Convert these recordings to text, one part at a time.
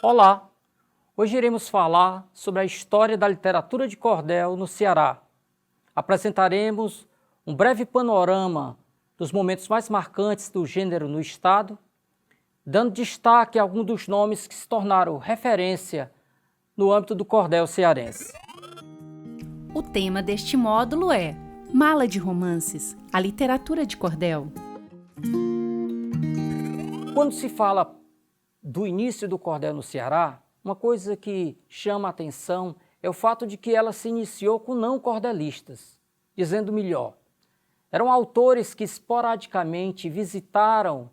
Olá! Hoje iremos falar sobre a história da literatura de cordel no Ceará. Apresentaremos um breve panorama dos momentos mais marcantes do gênero no estado, dando destaque a alguns dos nomes que se tornaram referência no âmbito do cordel cearense. O tema deste módulo é Mala de Romances, a literatura de cordel. Quando se fala do início do cordel no Ceará, uma coisa que chama a atenção é o fato de que ela se iniciou com não cordelistas. Dizendo melhor, eram autores que esporadicamente visitaram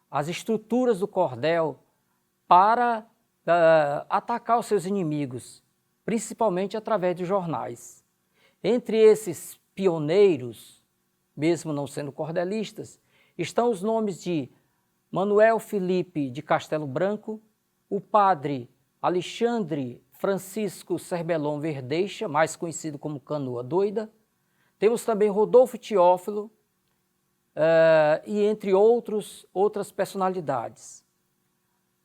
as estruturas do cordel para atacar os seus inimigos, principalmente através de jornais. Entre esses pioneiros, mesmo não sendo cordelistas, estão os nomes de Manuel Felipe de Castelo Branco, o padre Alexandre Francisco Serbellon Verdeixa, mais conhecido como Canoa Doida. Temos também Rodolfo Teófilo e entre outras personalidades.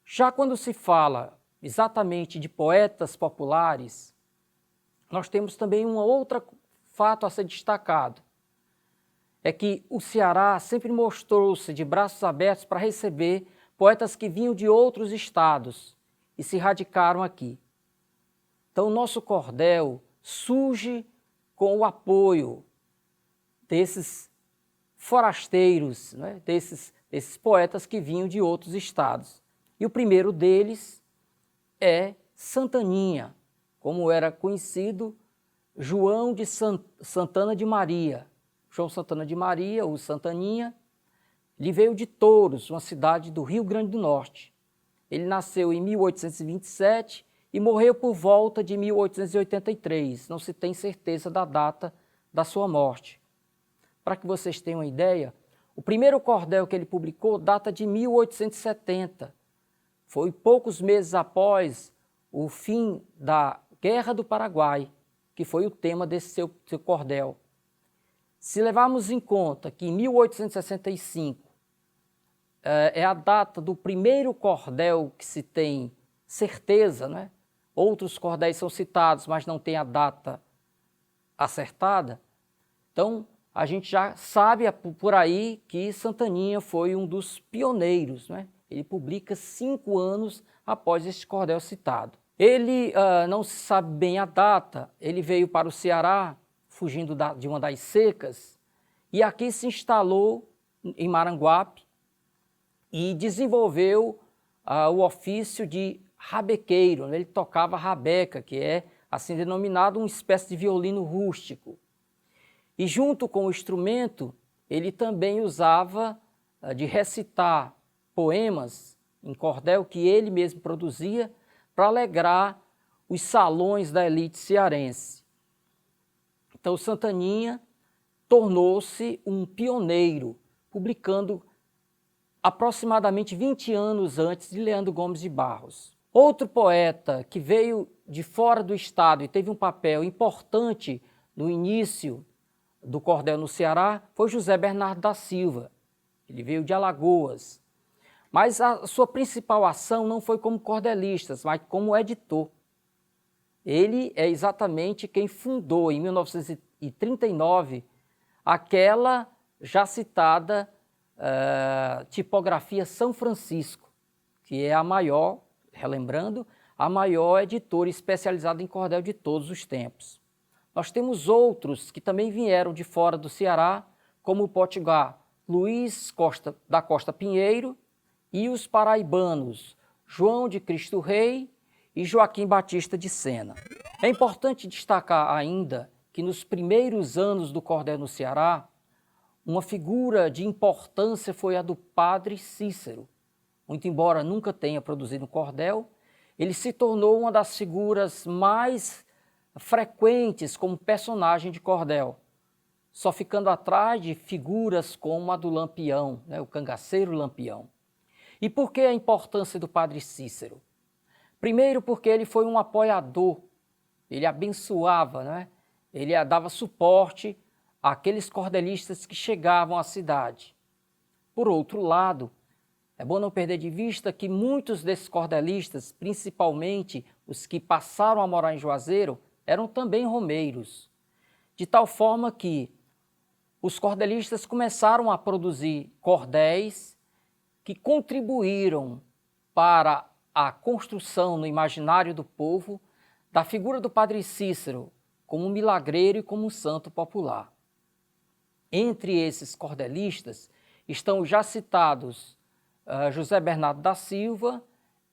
Já quando se fala exatamente de poetas populares, nós temos também um outro fato a ser destacado. É que o Ceará sempre mostrou-se de braços abertos para receber poetas que vinham de outros estados e se radicaram aqui. Então, o nosso cordel surge com o apoio desses forasteiros, né? desses poetas que vinham de outros estados. E o primeiro deles é Santaninha, como era conhecido João de Santana de Maria. João Santana de Maria, ou Santaninha, ele veio de Touros, uma cidade do Rio Grande do Norte. Ele nasceu em 1827 e morreu por volta de 1883. Não se tem certeza da data da sua morte. Para que vocês tenham uma ideia, o primeiro cordel que ele publicou data de 1870. Foi poucos meses após o fim da Guerra do Paraguai, que foi o tema desse seu cordel. Se levarmos em conta que em 1865 é a data do primeiro cordel que se tem certeza, né? Outros cordéis são citados, mas não tem a data acertada, então a gente já sabe por aí que Santaninha foi um dos pioneiros, né? Ele publica 5 anos após este cordel citado. Ele não se sabe bem a data, ele veio para o Ceará fugindo de uma das secas, e aqui se instalou em Maranguape e desenvolveu o ofício de rabequeiro. Ele tocava rabeca, que é assim denominado uma espécie de violino rústico. E junto com o instrumento, ele também usava de recitar poemas em cordel que ele mesmo produzia para alegrar os salões da elite cearense. Então, Santaninha tornou-se um pioneiro, publicando aproximadamente 20 anos antes de Leandro Gomes de Barros. Outro poeta que veio de fora do estado e teve um papel importante no início do cordel no Ceará foi José Bernardo da Silva. Ele veio de Alagoas. Mas a sua principal ação não foi como cordelista, mas como editor. Ele é exatamente quem fundou, em 1939, aquela já citada tipografia São Francisco, que é a maior, relembrando, a maior editora especializada em cordel de todos os tempos. Nós temos outros que também vieram de fora do Ceará, como o potiguar Luiz da Costa Pinheiro e os paraibanos João de Cristo Rei e Joaquim Batista de Sena. É importante destacar ainda que nos primeiros anos do cordel no Ceará, uma figura de importância foi a do padre Cícero. Muito embora nunca tenha produzido um cordel, ele se tornou uma das figuras mais frequentes como personagem de cordel, só ficando atrás de figuras como a do Lampião, né, o cangaceiro Lampião. E por que a importância do padre Cícero? Primeiro porque ele foi um apoiador, ele abençoava, né? Ele dava suporte àqueles cordelistas que chegavam à cidade. Por outro lado, É bom não perder de vista que muitos desses cordelistas, principalmente os que passaram a morar em Juazeiro, eram também romeiros, de tal forma que os cordelistas começaram a produzir cordéis que contribuíram para a construção no imaginário do povo da figura do Padre Cícero como um milagreiro e como um santo popular. Entre esses cordelistas estão os já citados José Bernardo da Silva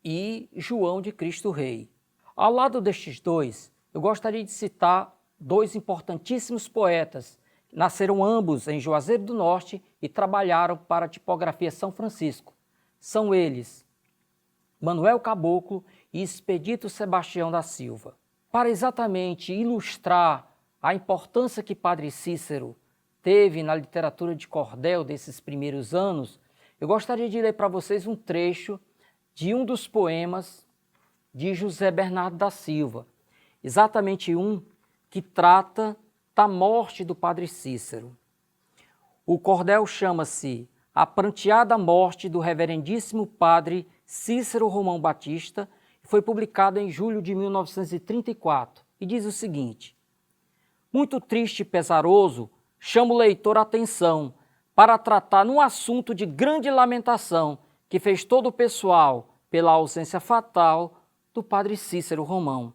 e João de Cristo Rei. Ao lado destes dois, eu gostaria de citar dois importantíssimos poetas, que nasceram ambos em Juazeiro do Norte e trabalharam para a tipografia São Francisco. São eles Manuel Caboclo e Expedito Sebastião da Silva. Para exatamente ilustrar a importância que Padre Cícero teve na literatura de cordel desses primeiros anos, eu gostaria de ler para vocês um trecho de um dos poemas de José Bernardo da Silva, exatamente um que trata da morte do Padre Cícero. O cordel chama-se A Pranteada Morte do Reverendíssimo Padre Cícero Romão Batista, foi publicado em julho de 1934 e diz o seguinte: muito triste e pesaroso, chamo o leitor a atenção para tratar num assunto de grande lamentação que fez todo o pessoal pela ausência fatal do Padre Cícero Romão.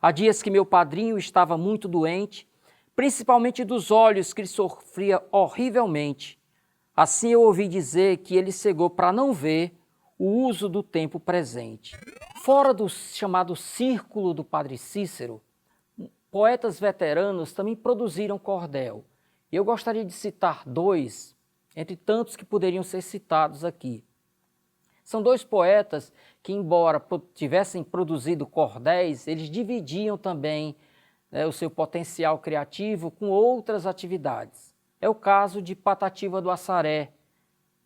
Há dias que meu padrinho estava muito doente, principalmente dos olhos que ele sofria horrivelmente. Assim eu ouvi dizer que ele cegou para não ver o uso do tempo presente. Fora do chamado círculo do Padre Cícero, poetas veteranos também produziram cordel. Eu gostaria de citar dois, entre tantos que poderiam ser citados aqui. São dois poetas que, embora tivessem produzido cordéis, eles dividiam também o seu potencial criativo com outras atividades. É o caso de Patativa do Assaré,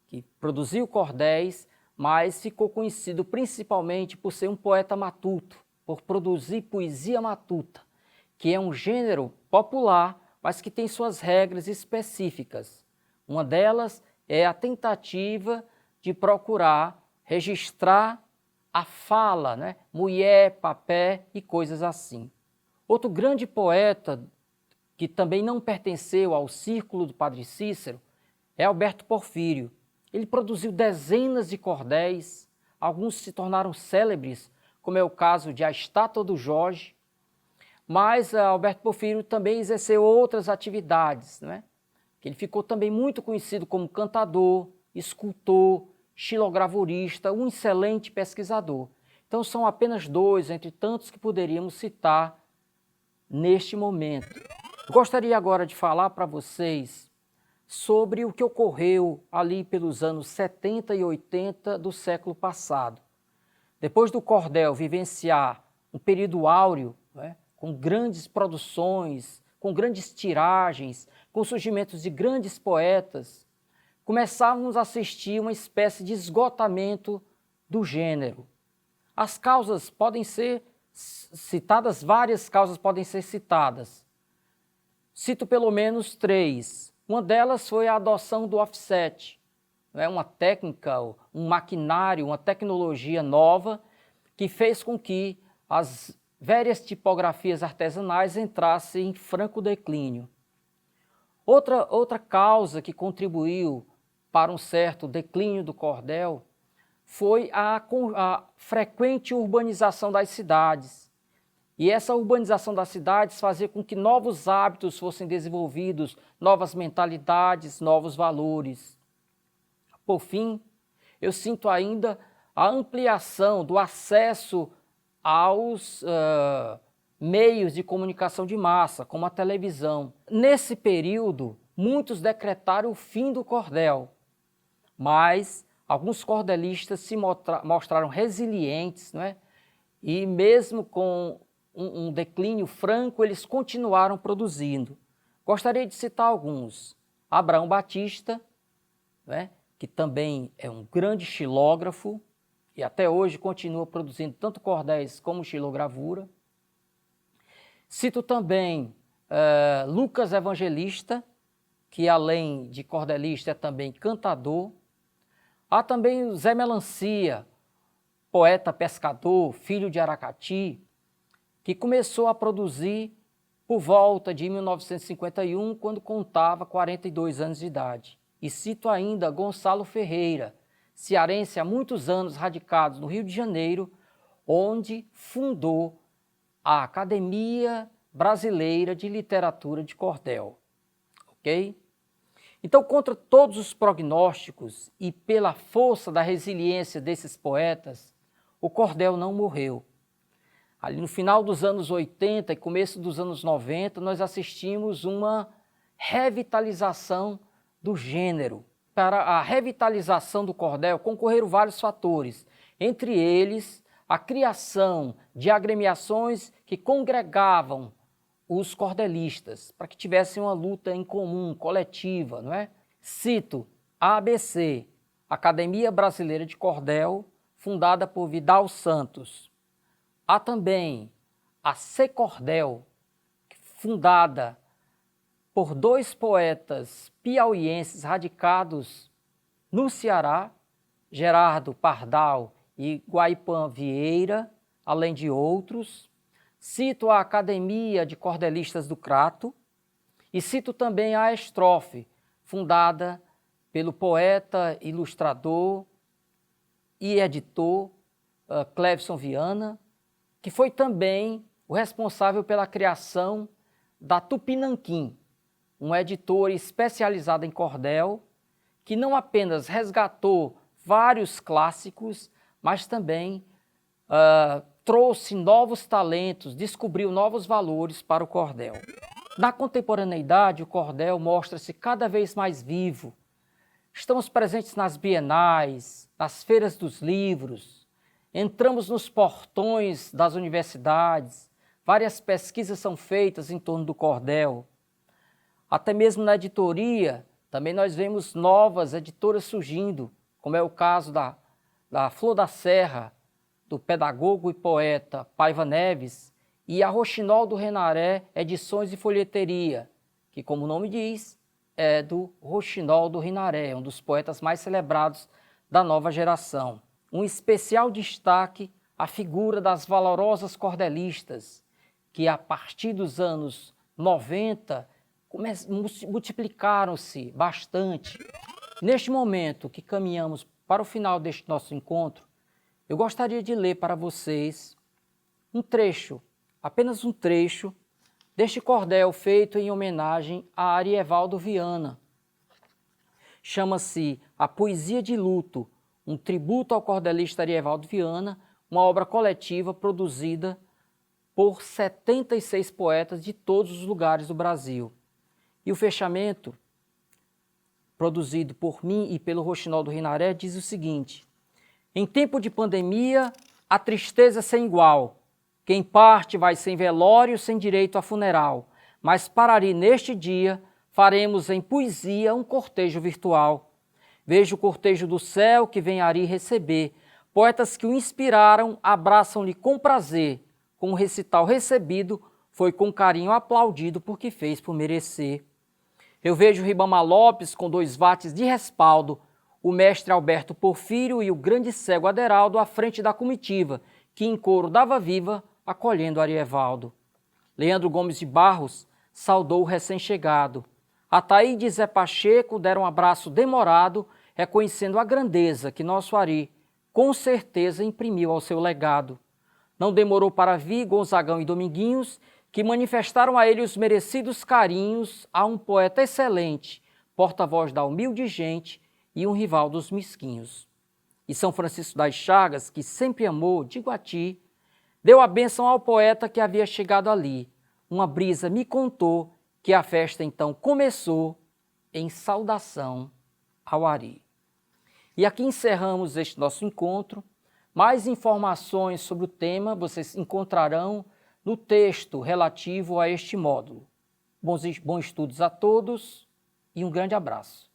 que produziu cordéis, mas ficou conhecido principalmente por ser um poeta matuto, por produzir poesia matuta, que é um gênero popular, mas que tem suas regras específicas. Uma delas é a tentativa de procurar registrar a fala, mulher, papé e coisas assim. Outro grande poeta que também não pertenceu ao círculo do Padre Cícero é Alberto Porfírio. Ele produziu dezenas de cordéis, alguns se tornaram célebres, como é o caso de A Estátua do Jorge, mas Alberto Porfírio também exerceu outras atividades, Ele ficou também muito conhecido como cantador, escultor, xilogravurista, um excelente pesquisador. Então são apenas dois entre tantos que poderíamos citar neste momento. Gostaria agora de falar para vocês sobre o que ocorreu ali pelos anos 70 e 80 do século passado. Depois do cordel vivenciar um período áureo, com grandes produções, com grandes tiragens, com surgimentos de grandes poetas, começávamos a assistir uma espécie de esgotamento do gênero. As causas podem ser citadas, várias causas podem ser citadas. Cito pelo menos três. Uma delas foi a adoção do offset, uma técnica, um maquinário, uma tecnologia nova que fez com que as velhas tipografias artesanais entrassem em franco declínio. Outra causa que contribuiu para um certo declínio do cordel foi a frequente urbanização das cidades. E essa urbanização das cidades fazia com que novos hábitos fossem desenvolvidos, novas mentalidades, novos valores. Por fim, eu sinto ainda a ampliação do acesso aos meios de comunicação de massa, como a televisão. Nesse período, muitos decretaram o fim do cordel, mas alguns cordelistas se mostraram resilientes, e mesmo com um declínio franco, eles continuaram produzindo. Gostaria de citar alguns. Abraão Batista, que também é um grande xilógrafo, e até hoje continua produzindo tanto cordéis como xilogravura. Cito também Lucas Evangelista, que além de cordelista é também cantador. Há também o Zé Melancia, poeta pescador, filho de Aracati, que começou a produzir por volta de 1951, quando contava 42 anos de idade. E cito ainda Gonçalo Ferreira, cearense há muitos anos radicado no Rio de Janeiro, onde fundou a Academia Brasileira de Literatura de Cordel. Ok? Então, contra todos os prognósticos e pela força da resiliência desses poetas, o cordel não morreu. Ali no final dos anos 80 e começo dos anos 90, nós assistimos uma revitalização do gênero. Para a revitalização do cordel concorreram vários fatores, entre eles a criação de agremiações que congregavam os cordelistas, para que tivessem uma luta em comum, coletiva, não é? Cito a ABC, Academia Brasileira de Cordel, fundada por Vidal Santos. Há também a Secordel, fundada por dois poetas piauienses radicados no Ceará, Gerardo Pardal e Guaipã Vieira, além de outros. Cito a Academia de Cordelistas do Crato e cito também a Estrofe, fundada pelo poeta, ilustrador e editor Clevson Viana, que foi também o responsável pela criação da Tupinanquim, um editor especializado em cordel, que não apenas resgatou vários clássicos, mas também trouxe novos talentos, descobriu novos valores para o cordel. Na contemporaneidade, o cordel mostra-se cada vez mais vivo. Estamos presentes nas bienais, nas feiras dos livros, entramos nos portões das universidades, várias pesquisas são feitas em torno do cordel. Até mesmo na editoria, também nós vemos novas editoras surgindo, como é o caso da Flor da Serra, do pedagogo e poeta Paiva Neves, e a Roxinol do Renaré, Edições e Folheteria, que, como o nome diz, é do Roxinol do Renaré, um dos poetas mais celebrados da nova geração. Um especial destaque à figura das valorosas cordelistas, que a partir dos anos 90 multiplicaram-se bastante. Neste momento que caminhamos para o final deste nosso encontro, eu gostaria de ler para vocês um trecho, apenas um trecho, deste cordel feito em homenagem a Arievaldo Viana. Chama-se A Poesia de Luto, um tributo ao cordelista Arievaldo Viana, uma obra coletiva produzida por 76 poetas de todos os lugares do Brasil. E o fechamento, produzido por mim e pelo Roxinol do Renaré, diz o seguinte: em tempo de pandemia, a tristeza é sem igual. Quem parte vai sem velório, sem direito a funeral. Mas para ali, neste dia, faremos em poesia um cortejo virtual. Vejo o cortejo do céu que vem Ari receber. Poetas que o inspiraram abraçam-lhe com prazer. Com o recital recebido, foi com carinho aplaudido porque fez por merecer. Eu vejo Ribamar Lopes com 2 vates de respaldo, o mestre Alberto Porfírio e o grande cego Aderaldo à frente da comitiva, que em coro dava viva, acolhendo Arievaldo. Leandro Gomes de Barros saudou o recém-chegado. Ataíde e Zé Pacheco deram um abraço demorado, reconhecendo a grandeza que nosso Ari, com certeza, imprimiu ao seu legado. Não demorou para vir Gonzagão e Dominguinhos, que manifestaram a ele os merecidos carinhos a um poeta excelente, porta-voz da humilde gente e um rival dos mesquinhos. E São Francisco das Chagas, que sempre amou, digo a ti, deu a bênção ao poeta que havia chegado ali. Uma brisa me contou que a festa então começou em saudação ao Ari. E aqui encerramos este nosso encontro. Mais informações sobre o tema vocês encontrarão no texto relativo a este módulo. Bons estudos a todos e um grande abraço.